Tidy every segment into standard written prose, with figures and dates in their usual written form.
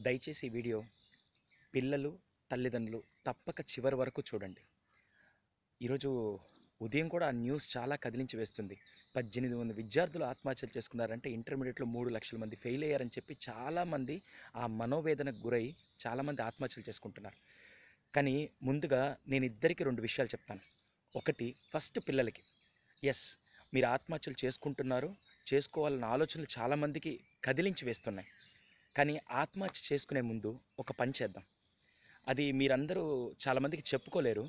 దయచేసి ఈ వీడియో పిల్లలు, తల్లిదండ్రులు తప్పక చివరి వరకు చూడండి. ఈరోజు ఉదయం కూడా ఆ న్యూస్ చాలా కదిలించి వేస్తుంది. 18 మంది విద్యార్థులు ఆత్మహత్యలు చేసుకున్నారంటే ఇంటర్మీడియట్‌లో 3 లక్షల మంది ఫెయిల్ అయ్యారని చెప్పి చాలామంది ఆ మనోవేదనకు గురై చాలామంది ఆత్మహత్యలు చేసుకుంటున్నారు. కానీ ముందుగా నేను ఇద్దరికి 2 విషయాలు చెప్తాను. ఒకటి ఫస్ట్ పిల్లలకి. యెస్, మీరు ఆత్మహత్యలు చేసుకుంటున్నారు. చేసుకోవాలన్న ఆలోచనలు చాలామందికి కదిలించి వేస్తున్నాయి. కానీ ఆత్మహత్య చేసుకునే ముందు ఒక పని చేద్దాం. అది మీరందరూ చాలామందికి చెప్పుకోలేరు.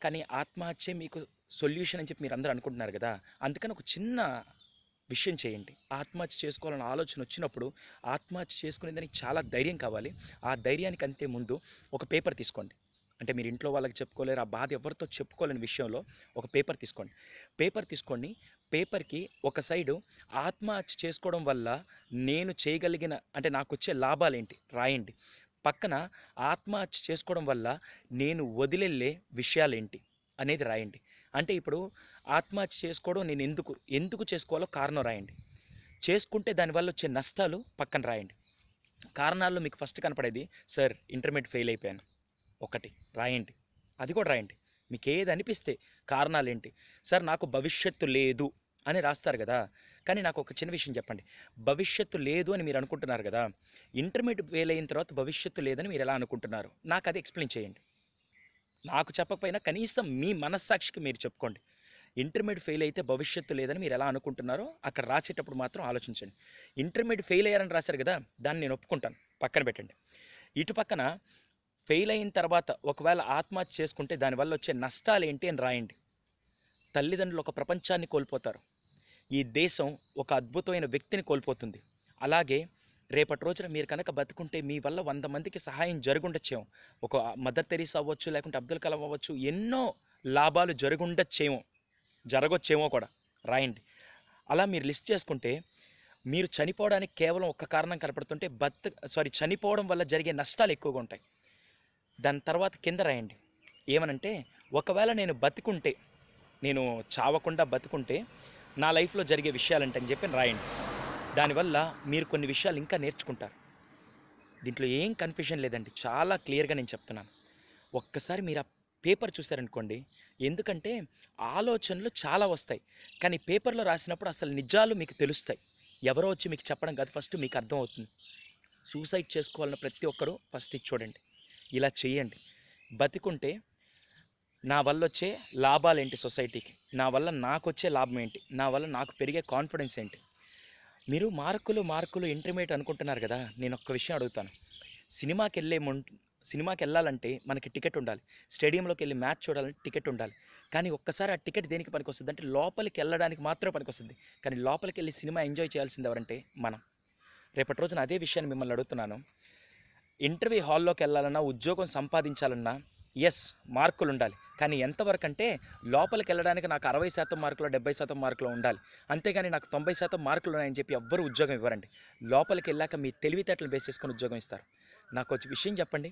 కానీ ఆత్మహత్యే మీకు సొల్యూషన్ అని చెప్పి మీరందరూ అనుకుంటున్నారు కదా! అందుకని ఒక చిన్న విషయం చేయండి. ఆత్మహత్య చేసుకోవాలన్న ఆలోచన వచ్చినప్పుడు ఆత్మహత్య చేసుకునేదానికి చాలా ధైర్యం కావాలి. ఆ ధైర్యానికంటే ముందు ఒక పేపర్ తీసుకోండి. అంటే మీరు ఇంట్లో వాళ్ళకి చెప్పుకోలేరు. ఆ బాధ ఎవరితో చెప్పుకోలేని విషయంలో ఒక పేపర్ తీసుకోండి. పేపర్ తీసుకొని పేపర్‌కి ఒక సైడు ఆత్మహత్య చేసుకోవడం వల్ల నేను చేయగలిగిన అంటే నాకొచ్చే లాభాలేంటి రాయండి. పక్కన ఆత్మహత్య చేసుకోవడం వల్ల నేను వదిలెళ్ళే విషయాలేంటి అనేది రాయండి. అంటే ఇప్పుడు ఆత్మహత్య చేసుకోవడం నేను ఎందుకు చేసుకోవాలో కారణం రాయండి. చేసుకుంటే దానివల్ల వచ్చే నష్టాలు పక్కన రాయండి. కారణాల్లో మీకు ఫస్ట్ కనపడేది, సార్ ఇంటర్మీడియేట్ ఫెయిల్ అయిపోయాను. ఒకటి రాయండి. అది కూడా రాయండి. మీకు ఏది అనిపిస్తే కారణాలేంటి. సార్ నాకు భవిష్యత్తు లేదు అని రాస్తారు కదా! కానీ నాకు ఒక చిన్న విషయం చెప్పండి. భవిష్యత్తు లేదు అని మీరు అనుకుంటున్నారు కదా! ఇంటర్మీడియేట్ ఫెయిల్ అయిన తర్వాత భవిష్యత్తు లేదని మీరు ఎలా అనుకుంటున్నారు? నాకు అది ఎక్స్‌ప్లెయిన్ చేయండి. నాకు చెప్పకపోయినా కనీసం మీ మనస్సాక్షికి మీరు చెప్పుకోండి. ఇంటర్మీడియేట్ ఫెయిల్ అయితే భవిష్యత్తు లేదని మీరు ఎలా అనుకుంటున్నారో అక్కడ రాసేటప్పుడు మాత్రం ఆలోచించండి. ఇంటర్మీడియేట్ ఫెయిల్ అయ్యారని రాశారు కదా! దాన్ని నేను ఒప్పుకుంటాను. పక్కన పెట్టండి. ఇటు పక్కన ఫెయిల్ అయిన తర్వాత ఒకవేళ ఆత్మహత్య చేసుకుంటే దానివల్ల వచ్చే నష్టాలేంటి అని రాయండి. తల్లిదండ్రులు ఒక ప్రపంచాన్ని కోల్పోతారు. ఈ దేశం ఒక అద్భుతమైన వ్యక్తిని కోల్పోతుంది. అలాగే రేపటి రోజున మీరు కనుక బతుకుంటే మీ వల్ల 100 మందికి సహాయం జరుగుండొచ్చేమో. ఒక మదర్ తెరీసా అవ్వచ్చు, లేకుంటే అబ్దుల్ కలాం అవ్వచ్చు, ఎన్నో లాభాలు జరగొచ్చేమో కూడా రాయండి. అలా మీరు లిస్ట్ చేసుకుంటే మీరు చనిపోవడానికి కేవలం ఒక్క కారణం కనపడుతుంటే చనిపోవడం వల్ల జరిగే నష్టాలు ఎక్కువగా ఉంటాయి. దాని తర్వాత కింద రాయండి. ఏమనంటే, ఒకవేళ నేను చావకుండా బతికుంటే నా లైఫ్‌లో జరిగే విషయాలేంటని చెప్పి రాయండి. దానివల్ల మీరు కొన్ని విషయాలు ఇంకా నేర్చుకుంటారు. దీంట్లో ఏం కన్ఫ్యూజన్ లేదండి. చాలా క్లియర్‌గా నేను చెప్తున్నాను. ఒక్కసారి మీరు ఆ పేపర్ చూసారనుకోండి, ఎందుకంటే ఆలోచనలు చాలా వస్తాయి. కానీ పేపర్‌లో రాసినప్పుడు అసలు నిజాలు మీకు తెలుస్తాయి. ఎవరో వచ్చి మీకు చెప్పడం కాదు, ఫస్ట్ మీకు అర్థమవుతుంది. సూసైడ్ చేసుకోవాలన్న ప్రతి ఒక్కరూ ఫస్ట్ ఇది చూడండి. ఇలా చేయండి. బతికుంటే నా వల్లొచ్చే లాభాలేంటి సొసైటీకి? నా వల్ల నాకొచ్చే లాభం ఏంటి? నా వల్ల నాకు పెరిగే కాన్ఫిడెన్స్ ఏంటి? మీరు మార్కులు ఇంటర్మీడియేట్ అనుకుంటున్నారు కదా! నేనొక్క విషయం అడుగుతాను. సినిమాకెళ్ళే ముం సినిమాకెళ్ళాలంటే మనకి టికెట్ ఉండాలి. స్టేడియంలోకెళ్ళి మ్యాచ్ చూడాలంటే టికెట్ ఉండాలి. కానీ ఒక్కసారి ఆ టికెట్ దేనికి పనికొస్తదంటే లోపలికెళ్ళడానికి మాత్రమే పనికొస్తది. కానీ లోపలికెళ్ళి సినిమా ఎంజాయ్ చేయాల్సింది ఎవరంటే మనం. రేపటి రోజున అదే విషయాన్ని మిమ్మల్ని అడుగుతున్నాను. ఇంటర్వ్యూ హాల్లోకెళ్ళాలన్నా, ఉద్యోగం సంపాదించాలన్నా మార్కులుండాలి. కానీ ఎంతవరకంటే లోపలికెళ్ళడానికి నాకు 60% మార్కులో, 70% మార్కులో ఉండాలి. అంతేగాని నాకు 90% మార్కులున్నాయని చెప్పి ఎవ్వరు ఉద్యోగం ఇవ్వరండి. లోపలికెళ్ళాక మీ తెలివితేటలు బేస్ చేసుకొని ఉద్యోగం ఇస్తారు. నాకొచ్చి విషయం చెప్పండి.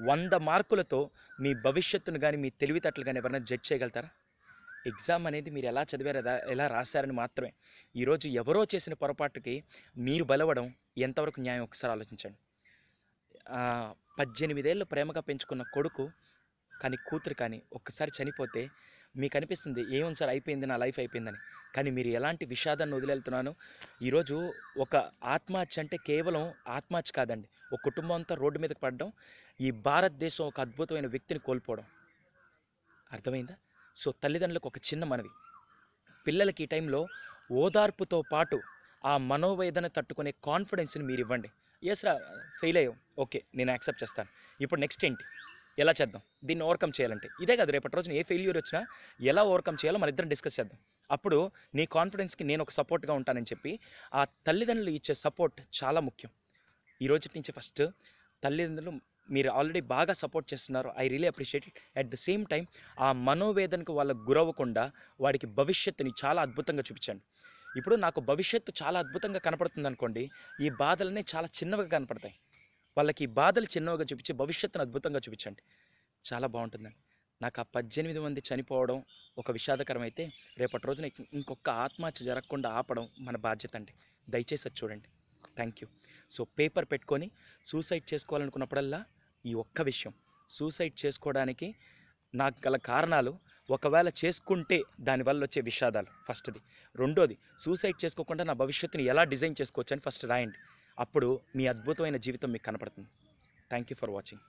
100 మార్కులతో మీ భవిష్యత్తును గాని, మీ తెలివితేటలు గాని ఎవరైనా జడ్జ్ చేయగలుగుతారా? ఎగ్జామ్ అనేది మీరు ఎలా చదివారు, ఎలా రాశారని మాత్రమే. ఈరోజు ఎవరో చేసిన పొరపాటుకి మీరు బలవ్వడం ఎంతవరకు న్యాయం ఒకసారి ఆలోచించండి. 18 ఏళ్ళు ప్రేమగా పెంచుకున్న కొడుకు కానీ కూతురు కానీ ఒక్కసారి చనిపోతే మీకు అనిపిస్తుంది, ఏముంది సార్ అయిపోయింది, నా లైఫ్ అయిపోయిందని. కానీ మీరు ఎలాంటి విషాదాన్ని వదిలేళ్తున్నాను. ఈరోజు ఒక ఆత్మహత్య అంటే కేవలం ఆత్మహత్య కాదండి, ఒక కుటుంబం అంతా రోడ్డు మీదకి పడడం, ఈ భారతదేశం ఒక అద్భుతమైన వ్యక్తిని కోల్పోవడం. అర్థమైందా? సో తల్లిదండ్రులకు ఒక చిన్న మనవి, పిల్లలకి ఈ టైంలో ఓదార్పుతో పాటు ఆ మనోవేదన తట్టుకునే కాన్ఫిడెన్స్ని మీరు ఇవ్వండి. రా ఫెయిల్ అయ్యావు, ఓకే నేను యాక్సెప్ట్ చేస్తాను. ఇప్పుడు నెక్స్ట్ ఏంటి, ఎలా చేద్దాం, దీన్ని ఓవర్కమ్ చేయాలంటే ఇదే కాదు, రేపటి రోజున ఏ ఫెయిల్యూర్ వచ్చినా ఎలా ఓవర్కమ్ చేయాలో మన ఇద్దరం డిస్కస్ చేద్దాం. అప్పుడు నీ కాన్ఫిడెన్స్కి నేను ఒక సపోర్ట్గా ఉంటానని చెప్పి ఆ తల్లిదండ్రులు ఇచ్చే సపోర్ట్ చాలా ముఖ్యం. ఈ రోజు నుంచి ఫస్ట్ తల్లిదండ్రులు మీరు ఆల్రెడీ బాగా సపోర్ట్ చేస్తున్నారు, I really appreciate it. At the same time ఆ మనోవేదనకు వాళ్ళకు గురవ్వకుండా వాడికి భవిష్యత్తుని చాలా అద్భుతంగా చూపించండి. ఇప్పుడు నాకు భవిష్యత్తు చాలా అద్భుతంగా కనపడుతుంది అనుకోండి, ఈ బాధలన్నీ చాలా చిన్నవిగా కనపడతాయి. వాళ్ళకి ఈ బాధలు చిన్నవిగా చూపించి భవిష్యత్తును అద్భుతంగా చూపించండి. చాలా బాగుంటుందండి. నాకు ఆ 18 మంది చనిపోవడం ఒక విషాదకరం అయితే, రేపటి రోజున ఇంకొక ఆత్మహత్య జరగకుండా ఆపడం మన బాధ్యత అండి. దయచేసి అది చూడండి. Thank you. సో పేపర్ పెట్టుకొని సూసైడ్ చేసుకోవాలనుకున్నప్పుడల్లా ఈ ఒక్క విషయం, సూసైడ్ చేసుకోవడానికి నాకు గల కారణాలు, ఒకవేళ చేసుకుంటే దానివల్ల వచ్చే విషాదాలు ఫస్ట్ది. రెండోది, సూసైడ్ చేసుకోకుండా నా భవిష్యత్తుని ఎలా డిజైన్ చేసుకోవచ్చు అని ఫస్ట్ రాయండి. అప్పుడు మీ అద్భుతమైన జీవితం మీకు కనపడుతుంది. Thank you for watching.